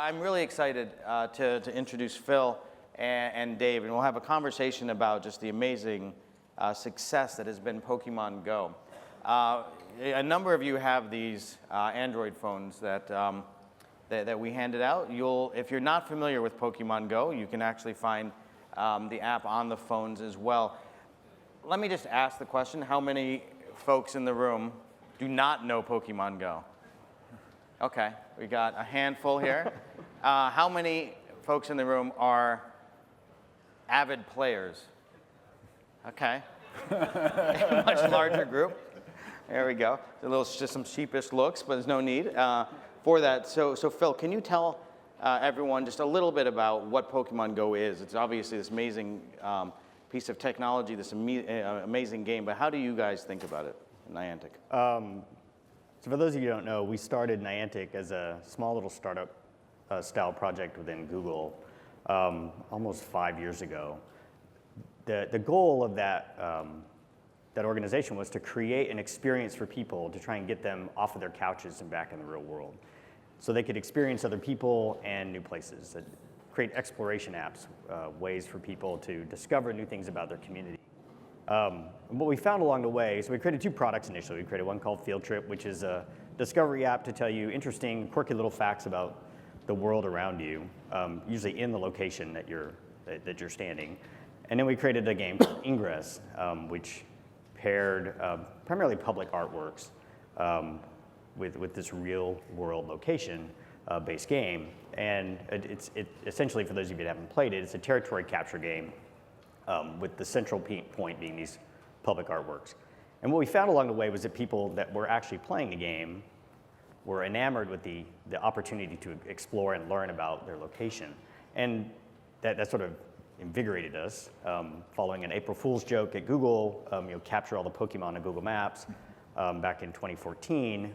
I'm really excited to introduce Phil and Dave, and we'll have a conversation about just the amazing success that has been Pokemon Go. A number of you have these Android phones that we handed out. If you're not familiar with Pokemon Go, you can actually find the app on the phones as well. Let me just ask the question, how many folks in the room do not know Pokemon Go? Okay, we got a handful here. How many folks in the room are avid players? Okay, a much larger group. There we go. Just some sheepish looks, but there's no need for that. So Phil, can you tell everyone just a little bit about what Pokemon Go is? It's obviously this amazing piece of technology, this amazing game, but how do you guys think about it at Niantic? So for those of you who don't know, we started Niantic as a small little startup style project within Google almost 5 years ago. The goal of that organization was to create an experience for people to try and get them off of their couches and back in the real world, so they could experience other people and new places, create exploration apps, ways for people to discover new things about their community. What we found along the way, so we created 2 products initially. We created one called Field Trip, which is a discovery app to tell you interesting, quirky little facts about the world around you, usually in the location that you're standing. And then we created a game called Ingress, which paired primarily public artworks with this real world location based game. And it essentially, for those of you that haven't played it, it's a territory capture game with the central point being these public artworks. And what we found along the way was that people that were actually playing the game were enamored with the opportunity to explore and learn about their location. And that sort of invigorated us. Following an April Fool's joke at Google, capture all the Pokemon in Google Maps, back in 2014,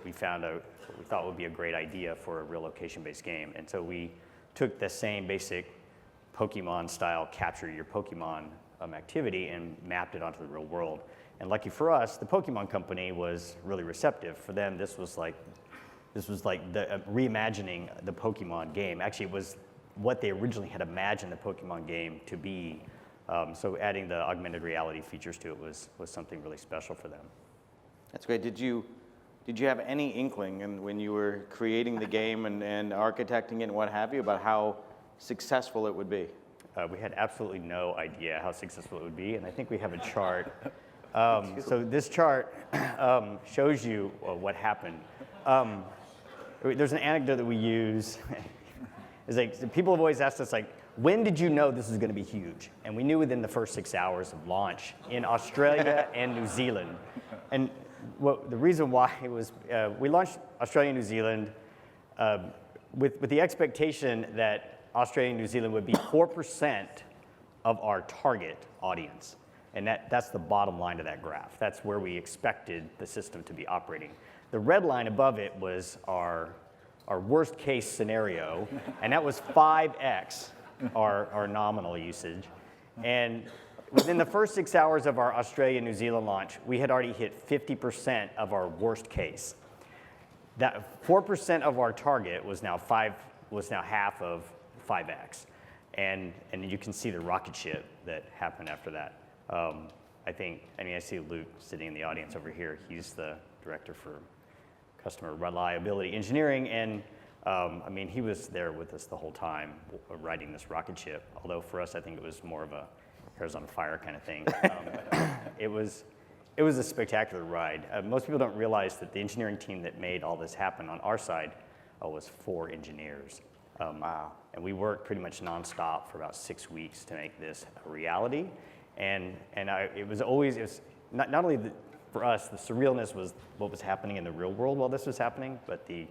we found out what we thought would be a great idea for a real location-based game. And so we took the same basic Pokemon-style capture your Pokemon activity and mapped it onto the real world. And lucky for us, the Pokemon company was really receptive. For them, this was like the reimagining the Pokemon game. Actually, it was what they originally had imagined the Pokemon game to be. So adding the augmented reality features to it was something really special for them. That's great. Did you have any inkling when you were creating the game and architecting it and what have you about how successful it would be? We had absolutely no idea how successful it would be, and I think we have a chart. So this chart shows you what happened. There's an anecdote that we use. It's like, people have always asked us, like, when did you know this was going to be huge? And we knew within the first 6 hours of launch in Australia and New Zealand. And the reason why it was, we launched Australia and New Zealand with the expectation that Australia and New Zealand would be 4% of our target audience. And that's the bottom line of that graph. That's where we expected the system to be operating. The red line above it was our worst case scenario, and that was 5x our nominal usage. And within the first 6 hours of our Australia New Zealand launch, we had already hit 50% of our worst case. That 4% of our target was now half of 5x. And you can see the rocket ship that happened after that. I see Luke sitting in the audience over here. He's the director for customer reliability engineering, and he was there with us the whole time riding this rocket ship, although for us I think it was more of a hairs on fire kind of thing. It was a spectacular ride. Most people don't realize that the engineering team that made all this happen on our side was 4 engineers. Wow. And we worked pretty much nonstop for about 6 weeks to make this a reality. And it was not only for us, the surrealness was what was happening in the real world while this was happening, but the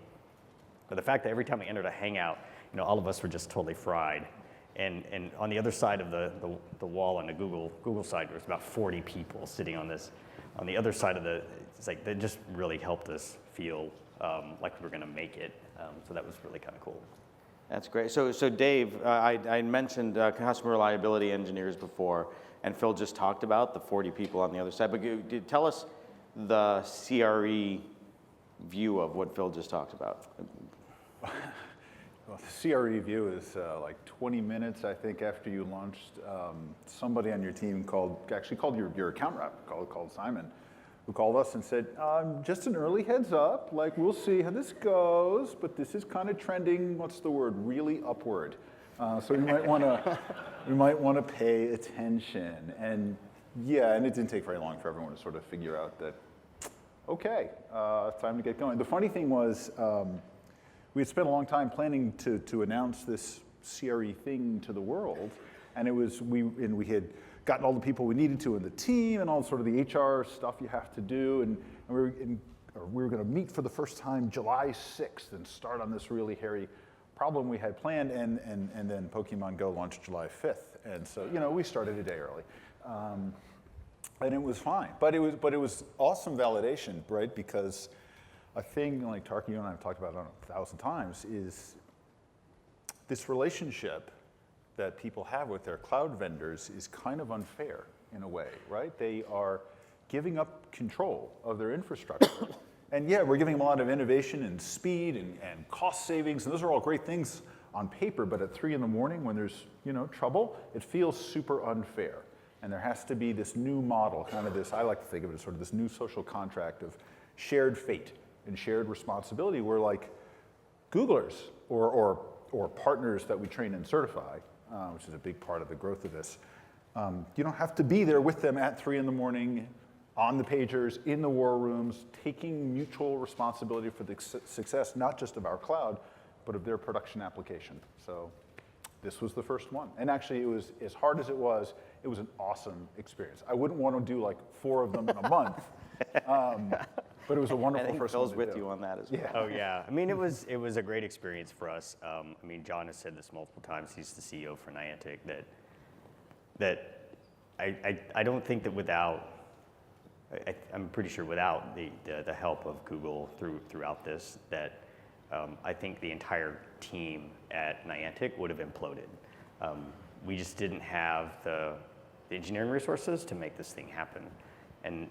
fact that every time we entered a hangout, all of us were just totally fried. And on the other side of the wall on the Google side, there was about 40 people sitting on the other side of it's like, that just really helped us feel like we were gonna make it. So that was really kind of cool. That's great. So Dave, I mentioned customer reliability engineers before, and Phil just talked about the 40 people on the other side. But tell us the CRE view of what Phil just talked about. Well, the CRE view is like 20 minutes, I think, after you launched. Somebody on your team actually called your account rep, called Simon, who called us and said, just an early heads up, like we'll see how this goes, but this is kind of trending, what's the word, really upward. So you might want to pay attention. And yeah, and it didn't take very long for everyone to sort of figure out that, okay, time to get going. The funny thing was, we had spent a long time planning to announce this CRE thing to the world, and we had gotten all the people we needed to in the team and all sort of the HR stuff you have to do, and we were going to meet for the first time July 6th and start on this really hairy problem we had planned, and then Pokemon Go launched July 5th, and so we started a day early, and it was fine, but it was awesome validation, right? Because a thing like Tarky, you and I have talked about it 1,000 times is this relationship that people have with their cloud vendors is kind of unfair in a way, right? They are giving up control of their infrastructure. And yeah, we're giving them a lot of innovation and speed and cost savings, and those are all great things on paper, but at 3 in the morning when there's trouble, it feels super unfair. And there has to be this new model, kind of this, I like to think of it as sort of this new social contract of shared fate and shared responsibility where like Googlers or partners that we train and certify, which is a big part of the growth of this, you don't have to be there with them at 3 in the morning, on the pagers, in the war rooms, taking mutual responsibility for the success, not just of our cloud, but of their production application. So this was the first one. And actually it was, as hard as it was an awesome experience. I wouldn't want to do like 4 of them in a month. But it was a wonderful first one. Phil's with you on that as well. Yeah. Oh yeah, I mean it was a great experience for us. I mean John has said this multiple times. He's the CEO for Niantic. That I don't think that without, I'm pretty sure without the help of Google throughout this, that I think the entire team at Niantic would have imploded. We just didn't have the engineering resources to make this thing happen. And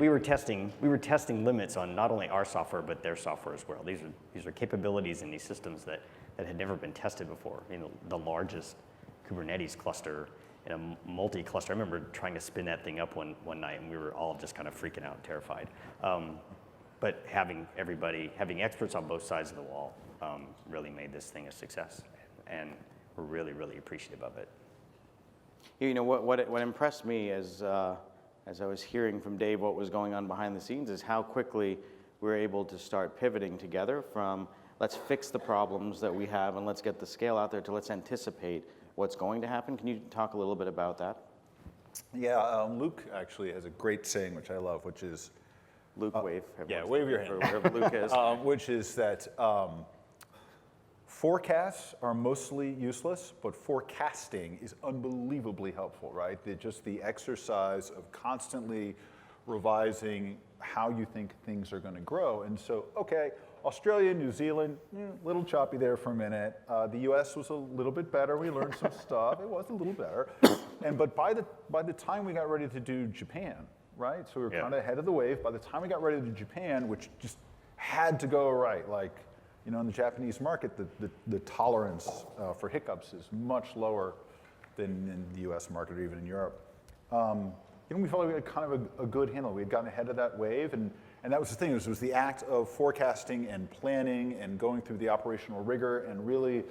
we were testing limits on not only our software but their software as well. These are capabilities in these systems that had never been tested before. The largest Kubernetes cluster in a multi-cluster. I remember trying to spin that thing up one night, and we were all just kind of freaking out and terrified. But having experts on both sides of the wall really made this thing a success, and we're really, really appreciative of it. What impressed me as I was hearing from Dave what was going on behind the scenes is how quickly we were able to start pivoting together from let's fix the problems that we have and let's get the scale out there to let's anticipate what's going to happen. Can you talk a little bit about that? Yeah, Luke actually has a great saying, which I love, which is... Luke, wave. Yeah, wave your hand. Wherever Luke is. Which is that forecasts are mostly useless, but forecasting is unbelievably helpful, right? Just the exercise of constantly revising how you think things are going to grow. And so, okay, Australia, New Zealand, a little choppy there for a minute. The US was a little bit better. We learned some stuff. It was a little better. But by the time we got ready to do Japan, right? So we were kind of ahead of the wave. By the time we got ready to do Japan, which just had to go right, like, in the Japanese market, the tolerance for hiccups is much lower than in the US market or even in Europe. We felt like we had kind of a good handle. We had gotten ahead of that wave, and that was the thing. It was the act of forecasting and planning and going through the operational rigor and really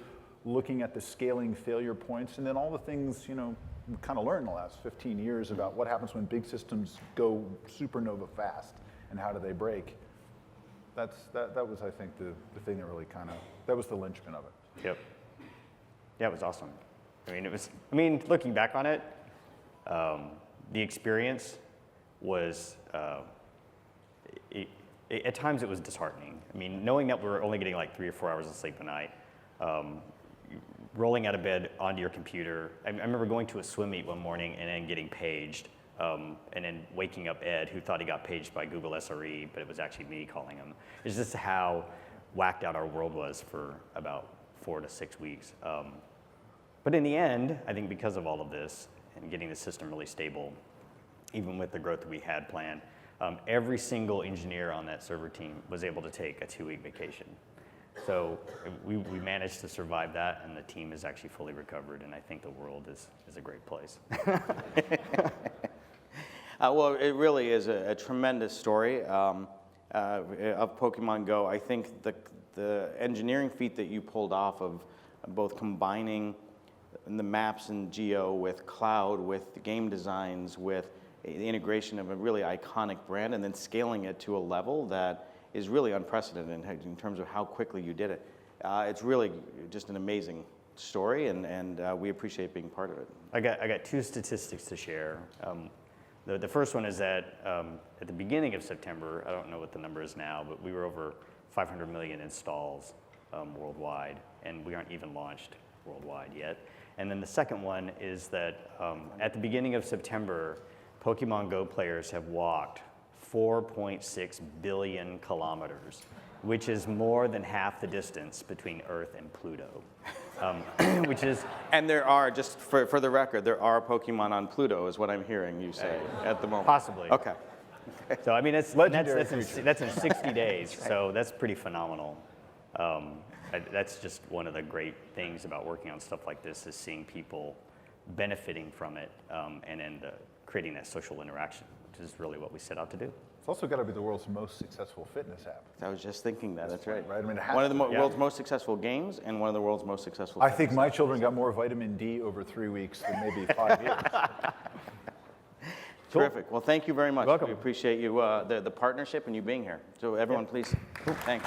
looking at the scaling failure points, and then all the things, we kind of learned in the last 15 years about what happens when big systems go supernova fast and how do they break. That was, I think, the thing that really that was the linchpin of it. Yep. Yeah, it was awesome. Looking back on it, the experience was, at times it was disheartening. Knowing that we were only getting like 3 or 4 hours of sleep a night, rolling out of bed onto your computer. I remember going to a swim meet one morning and then getting paged, and then waking up Ed, who thought he got paged by Google SRE, but it was actually me calling him. It's just how whacked out our world was for about 4 to 6 weeks. But in the end, I think because of all of this and getting the system really stable, even with the growth that we had planned, every single engineer on that server team was able to take a 2-week vacation. So we managed to survive that, and the team is actually fully recovered, and I think the world is a great place. Well, it really is a tremendous story of Pokemon Go. I think the engineering feat that you pulled off of both combining the maps and geo with cloud, with the game designs, with the integration of a really iconic brand, and then scaling it to a level that is really unprecedented in terms of how quickly you did it. It's really just an amazing story, and we appreciate being part of it. I got two statistics to share. The first one is that at the beginning of September, I don't know what the number is now, but we were over 500 million installs worldwide, and we aren't even launched worldwide yet. And then the second one is that at the beginning of September, Pokemon Go players have walked 4.6 billion kilometers, which is more than half the distance between Earth and Pluto. Which is... And there are, just for the record, there are Pokemon on Pluto, is what I'm hearing you say at the moment. Possibly. Okay. So I mean, that's in 60 days, so that's pretty phenomenal. That's just one of the great things about working on stuff like this, is seeing people benefiting from it, and then creating that social interaction, which is really what we set out to do. It's also got to be the world's most successful fitness app. I was just thinking that. That's right. Right? I mean, it has One of the to be. world's most successful games, and one of the world's most successful. I think my children got more vitamin D over 3 weeks than maybe 5 years. Terrific. Well, thank you very much. You're welcome. We appreciate you, the partnership, and you being here. So everyone, please, thanks.